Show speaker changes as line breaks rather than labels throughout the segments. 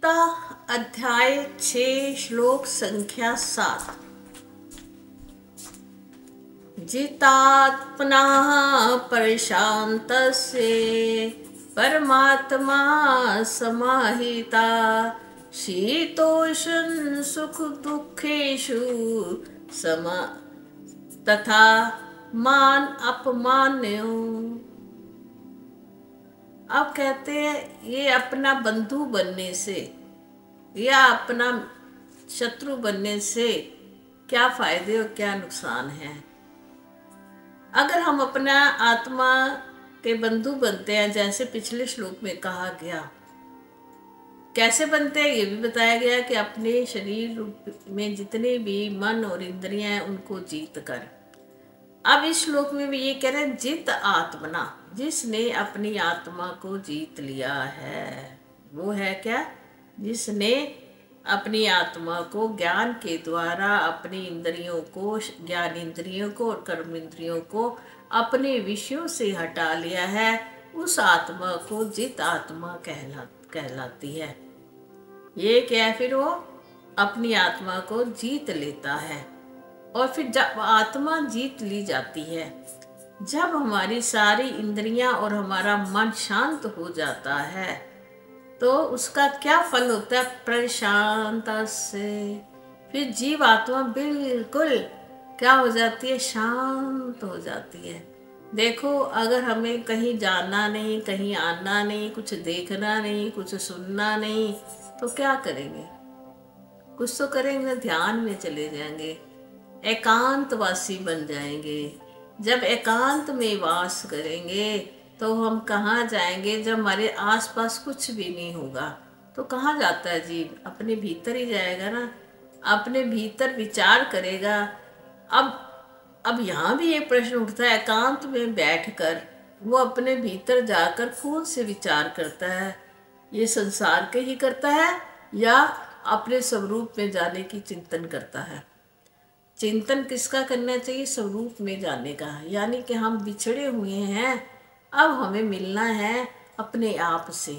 गीता अध्याय 6 श्लोक संख्या 7। जितात्मना प्रशान्तस्य परमात्मा समाहिता शीतोष्ण सुख दुखेषु सम तथा मान अपमान्यो। अब कहते हैं ये अपना बंधु बनने से या अपना शत्रु बनने से क्या फायदे और क्या नुकसान है। अगर हम अपना आत्मा के बंधु बनते हैं, जैसे पिछले श्लोक में कहा गया, कैसे बनते हैं ये भी बताया गया कि अपने शरीर में जितने भी मन और इंद्रियां हैं उनको जीत कर। अब इस श्लोक में भी ये कह रहे हैं जित आत्मना, जिसने अपनी आत्मा को जीत लिया है वो है क्या? जिसने अपनी आत्मा को ज्ञान के द्वारा अपनी इंद्रियों को, ज्ञान इंद्रियों को और कर्म इंद्रियों को अपने विषयों से हटा लिया है, उस आत्मा को जित आत्मा कहलाती है। ये क्या है? फिर वो अपनी आत्मा को जीत लेता है। और फिर जब आत्मा जीत ली जाती है, जब हमारी सारी इंद्रियां और हमारा मन शांत हो जाता है, तो उसका क्या फल होता है? प्रशांत से फिर जीव आत्मा बिल्कुल क्या हो जाती है? शांत हो जाती है। देखो, अगर हमें कहीं जाना नहीं, कहीं आना नहीं, कुछ देखना नहीं, कुछ सुनना नहीं, तो क्या करेंगे? कुछ तो करेंगे, ध्यान में चले जाएंगे, एकांतवासी बन जाएंगे। जब एकांत में वास करेंगे तो हम कहाँ जाएंगे? जब हमारे आसपास कुछ भी नहीं होगा तो कहाँ जाता है जीव? अपने भीतर ही जाएगा ना, अपने भीतर विचार करेगा। अब यहाँ भी एक प्रश्न उठता है, एकांत में बैठकर वो अपने भीतर जाकर कौन से विचार करता है? ये संसार के ही करता है या अपने स्वरूप में जाने की चिंतन करता है? चिंतन किसका करना चाहिए? स्वरूप में जाने का। यानी कि हम बिछड़े हुए हैं, अब हमें मिलना है अपने आप से।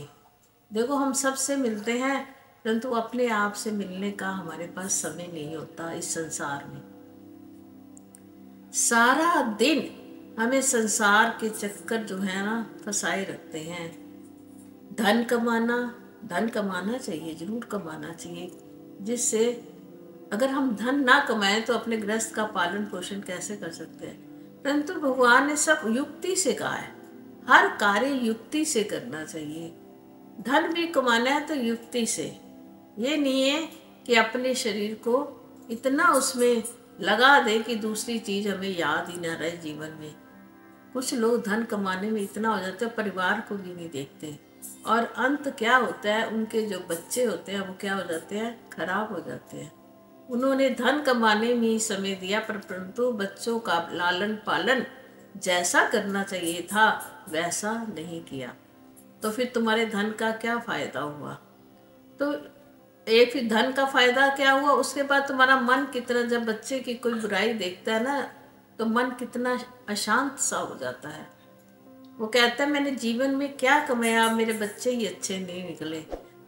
देखो, हम सबसे मिलते हैं, परंतु अपने आप से मिलने का हमारे पास समय नहीं होता। इस संसार में सारा दिन हमें संसार के चक्कर जो है ना फंसाए रखते हैं। धन कमाना चाहिए, जरूर कमाना चाहिए, जिससे अगर हम धन ना कमाएं तो अपने गृहस्थ का पालन पोषण कैसे कर सकते हैं? परंतु भगवान ने सब युक्ति से कहा है, हर कार्य युक्ति से करना चाहिए। धन भी कमाना है तो युक्ति से। ये नहीं है कि अपने शरीर को इतना उसमें लगा दे कि दूसरी चीज हमें याद ही ना रहे जीवन में। कुछ लोग धन कमाने में इतना हो जाते हैं, परिवार को भी नहीं देखते, और अंत क्या होता है? उनके जो बच्चे होते हैं वो क्या हो जाते हैं? खराब हो जाते हैं। उन्होंने धन कमाने में ही समय दिया, परंतु बच्चों का लालन पालन जैसा करना चाहिए था वैसा नहीं किया, तो फिर तुम्हारे धन का क्या फायदा हुआ? तो एक फिर धन का फायदा क्या हुआ? उसके बाद तुम्हारा मन कितना, जब बच्चे की कोई बुराई देखता है ना तो मन कितना अशांत सा हो जाता है। वो कहता है मैंने जीवन में क्या कमाया, मेरे बच्चे ही अच्छे नहीं निकले।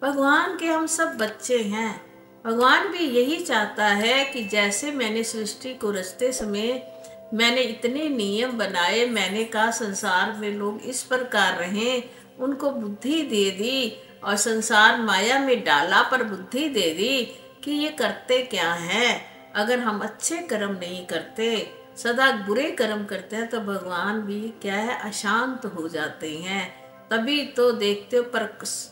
भगवान के हम सब बच्चे हैं। भगवान भी यही चाहता है कि जैसे मैंने सृष्टि को रचते समय मैंने इतने नियम बनाए, मैंने कहा संसार में लोग इस प्रकार रहें, उनको बुद्धि दे दी और संसार माया में डाला, पर बुद्धि दे दी कि ये करते क्या हैं। अगर हम अच्छे कर्म नहीं करते, सदा बुरे कर्म करते हैं, तो भगवान भी क्या है? अशांत हो जाते हैं। तभी तो देखते हो पर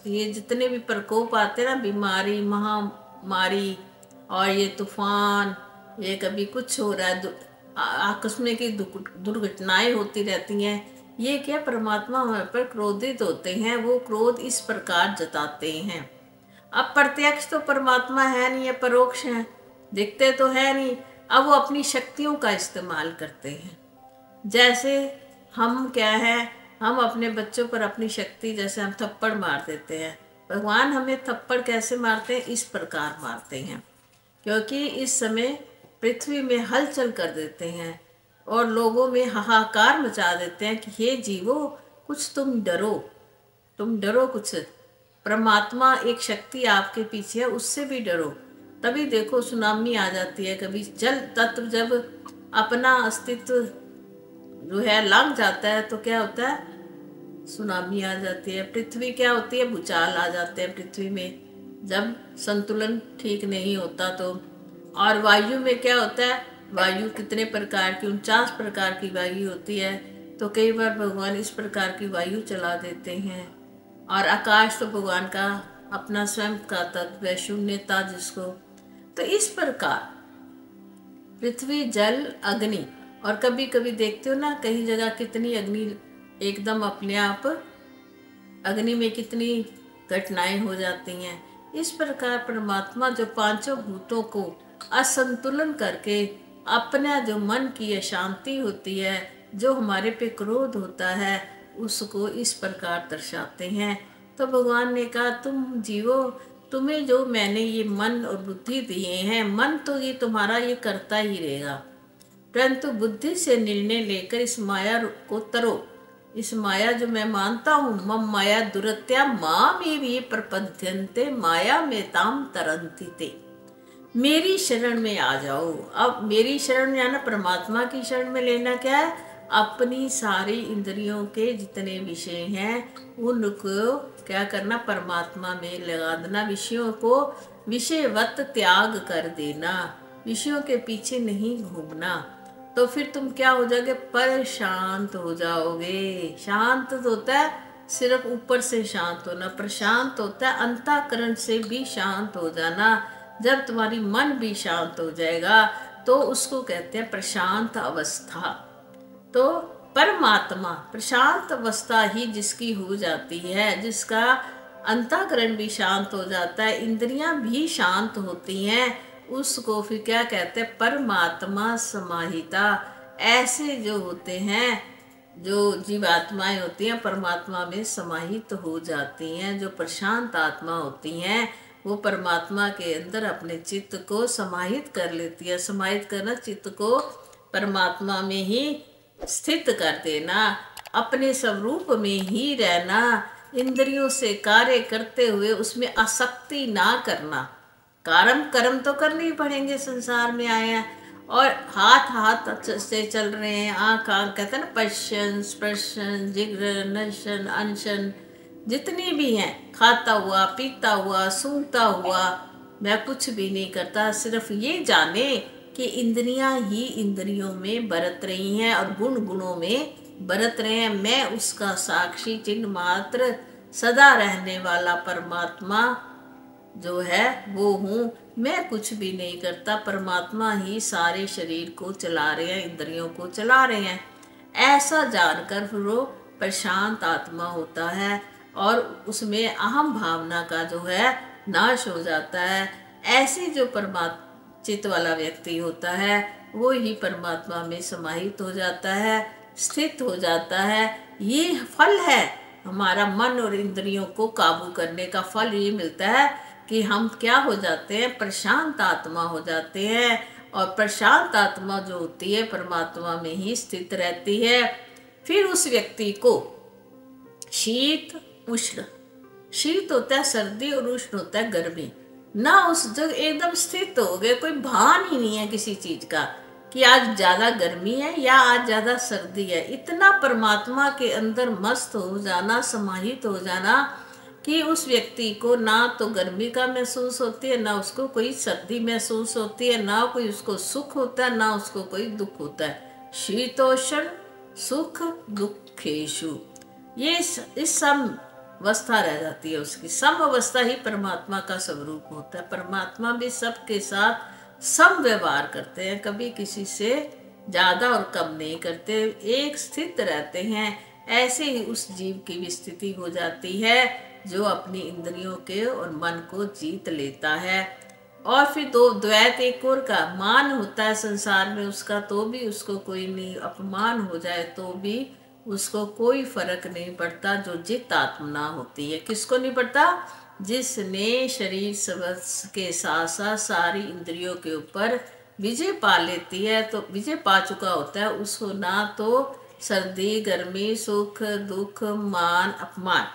ये जितने भी प्रकोप आते हैं ना, बीमारी, महामारी और ये तूफान, ये कभी कुछ हो रहा है, आकस्मिक दुर्घटनाएं होती रहती हैं। ये क्या? परमात्मा हमारे पर क्रोधित होते हैं, वो क्रोध इस प्रकार जताते हैं। अब प्रत्यक्ष तो परमात्मा है नहीं, है परोक्ष है, दिखते तो है नहीं। अब वो अपनी शक्तियों का इस्तेमाल करते हैं। जैसे हम क्या है, हम अपने बच्चों पर अपनी शक्ति, जैसे हम थप्पड़ मार देते हैं, भगवान हमें थप्पड़ कैसे मारते हैं? इस प्रकार मारते हैं, क्योंकि इस समय पृथ्वी में हलचल कर देते हैं और लोगों में हाहाकार मचा देते हैं कि हे जीवो, कुछ तुम डरो कुछ। परमात्मा एक शक्ति आपके पीछे है, उससे भी डरो। तभी देखो सुनामी आ जाती है, कभी जल तत्व जब अपना अस्तित्व जो है लांघ जाता है तो क्या होता है, सुनामी आ जाती है। पृथ्वी क्या होती है, भूचाल आ जाते हैं पृथ्वी में जब संतुलन ठीक नहीं होता तो। और वायु में क्या होता है, वायु कितने प्रकार की, 49 प्रकार की वायु होती है, तो कई बार भगवान इस प्रकार की वायु चला देते हैं। और आकाश तो भगवान का अपना स्वयं का तत्व है, शून्यता जिसको। तो इस प्रकार पृथ्वी जल अग्नि, और कभी कभी देखते हो ना कई जगह कितनी अग्नि एकदम अपने आप, अग्नि में कितनी घटनाएं हो जाती हैं। इस प्रकार परमात्मा जो पांचों भूतों को असंतुलन करके अपना जो मन की अशांति होती है, जो हमारे पे क्रोध होता है, उसको इस प्रकार दर्शाते हैं। तो भगवान ने कहा तुम जीवो, तुम्हें जो मैंने ये मन और बुद्धि दिए हैं, मन तो ये तुम्हारा ये करता ही रहेगा, परंतु बुद्धि से निर्णय लेकर इस माया को तरो। इस माया जो मैं मानता हूँ, मम माया दुरत्या माम ये प्रपद्यन्ते माया में ताम तरंती ते, मेरी शरण में आ जाओ। अब मेरी शरण में आना, परमात्मा की शरण में लेना क्या है, अपनी सारी इंद्रियों के जितने विषय हैं उनको क्या करना, परमात्मा में लगा देना, विषयों को विषयवत त्याग कर देना, विषयों के पीछे नहीं घूमना। तो फिर तुम क्या हो जाओगे, पर शांत हो जाओगे। शांत तो होता है सिर्फ ऊपर से शांत होना, प्रशांत होता है अंतःकरण से भी शांत हो जाना। जब तुम्हारी मन भी शांत हो जाएगा तो उसको कहते हैं प्रशांत अवस्था। तो परमात्मा प्रशांत अवस्था ही जिसकी हो जाती है, जिसका अंतःकरण भी शांत हो जाता है, इंद्रियां भी शांत होती हैं, उसको फिर क्या कहते हैं, परमात्मा समाहिता। ऐसे जो होते हैं, जो जीवात्माएं होती हैं परमात्मा में समाहित हो जाती हैं, जो प्रशांत आत्मा होती हैं वो परमात्मा के अंदर अपने चित्त को समाहित कर लेती है। समाहित करना, चित्त को परमात्मा में ही स्थित कर देना, अपने स्वरूप में ही रहना, इंद्रियों से कार्य करते हुए उसमें आसक्ति ना करना। कर्म तो करने ही पड़ेंगे, संसार में आए हैं और हाथ हाथ से चल रहे हैं, आँख आँख कहते हैं ना, पश्यन स्पर्शन जिग्र नशन अनशन जितनी भी हैं, खाता हुआ पीता हुआ सूंघता हुआ, मैं कुछ भी नहीं करता, सिर्फ ये जाने कि इंद्रियां ही इंद्रियों में बरत रही हैं और गुण गुणों में बरत रहे हैं। मैं उसका साक्षी चिन्ह मात्र सदा रहने वाला परमात्मा जो है वो हूँ। मैं कुछ भी नहीं करता, परमात्मा ही सारे शरीर को चला रहे हैं, इंद्रियों को चला रहे हैं। ऐसा जानकर फिर वो प्रशांत आत्मा होता है और उसमें अहम भावना का जो है नाश हो जाता है। ऐसे जो परमात्मा चित्त वाला व्यक्ति होता है वो ही परमात्मा में समाहित हो जाता है, स्थित हो जाता है। ये फल है हमारा मन और इंद्रियों को काबू करने का। फल ये मिलता है कि हम क्या हो जाते हैं, प्रशांत आत्मा हो जाते हैं। और प्रशांत आत्मा जो होती है परमात्मा में ही स्थित रहती है। फिर उस व्यक्ति को शीत उष्ण, शीत होता है सर्दी और उष्ण होता है गर्मी, ना उस जगह एकदम स्थित हो गए, कोई भान ही नहीं है किसी चीज का कि आज ज्यादा गर्मी है या आज ज्यादा सर्दी है। इतना परमात्मा के अंदर मस्त हो जाना, समाहित हो जाना कि उस व्यक्ति को ना तो गर्मी का महसूस होती है, ना उसको कोई सर्दी महसूस होती है, ना कोई उसको सुख होता है, ना उसको कोई दुख होता है। शीतोष्ण सुख दुखेशु, ये इस सम अवस्था रह जाती है उसकी। सम अवस्था ही परमात्मा का स्वरूप होता है। परमात्मा भी सबके साथ सम व्यवहार करते हैं, कभी किसी से ज्यादा और कम नहीं करते, एक स्थित रहते हैं। ऐसे ही उस जीव की भी स्थिति हो जाती है जो अपनी इंद्रियों के और मन को जीत लेता है। और फिर दो द्वैत, एक और का मान होता है संसार में उसका, तो भी उसको कोई नहीं, अपमान हो जाए तो भी उसको कोई फर्क नहीं पड़ता, जो जित आत्मना होती है। किसको नहीं पड़ता, जिसने शरीर के साथ साथ सारी इंद्रियों के ऊपर विजय पा लेती है, तो विजय पा चुका होता है, उसको ना तो सर्दी गर्मी सुख दुख मान अपमान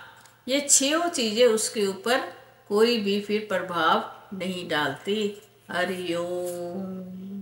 ये छह चीजें उसके ऊपर कोई भी फिर प्रभाव नहीं डालती। हरि ओम।